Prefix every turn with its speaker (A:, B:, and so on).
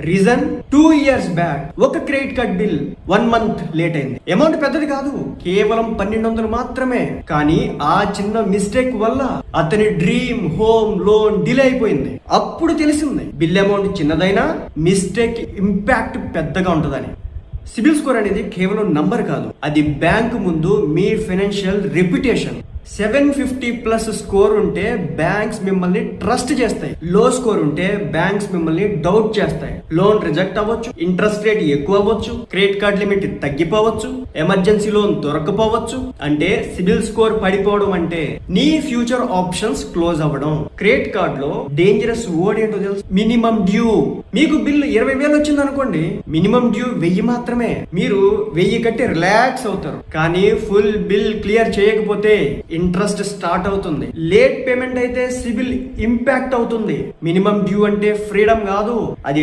A: Reason 2 years back ఒక credit card bill 1 month late అయింది. Amount పెద్దది కాదు, కేవలం 1200 మాత్రమే. కానీ ఆ చిన్న మిస్టేక్ వల్ల అతని డ్రీమ్ హోమ్ లోన్ డిలే అయిపోయింది. అప్పుడు తెలిసింది బిల్ అమౌంట్ చిన్నదైనా మిస్టేక్ ఇంపాక్ట్ పెద్దగా ఉంటుందని. సిబిల్ స్కోర్ అనేది కేవలం నంబర్ కాదు, అది బ్యాంక్ ముందు మీ ఫైనాన్షియల్ రెప్యుటేషన్. 750+ స్కోర్ ఉంటే బ్యాంక్స్ మిమ్మల్ని ట్రస్ట్ చేస్తాయి. లో స్కోర్ ఉంటే బ్యాంక్స్ మిమ్మల్ని డౌట్ చేస్తాయి. లోన్ రిజెక్ట్ అవ్వచ్చు, ఇంట్రెస్ట్ రేట్ ఎక్కువ అవ్వచ్చు, క్రెడిట్ కార్డ్ లిమిట్ తగ్గిపోవచ్చు, ఎమర్జెన్సీ లోన్ దొరకపోవచ్చు. అంటే సిబిల్ స్కోర్ పడిపోవడం అంటే నీ ఫ్యూచర్ ఆప్షన్స్ క్లోజ్ అవ్వడం. క్రెడిట్ కార్డ్ లో డేంజరస్ వర్డ్ ఏంటో తెలుసు, మినిమం డ్యూ. మీకు బిల్ 20,000 వచ్చింది అనుకోండి, మినిమం డ్యూ 1000 మాత్రమే. మీరు 1000 కట్టి రిలాక్స్ అవుతారు. కానీ ఫుల్ బిల్ క్లియర్ చేయకపోతే ఇంట్రెస్ట్ స్టార్ట్ అవుతుంది. లేట్ పేమెంట్ అయితే సిబిల్ ఇంపాక్ట్ అవుతుంది. మినిమం డ్యూ అంటే ఫ్రీడమ్ కాదు, అది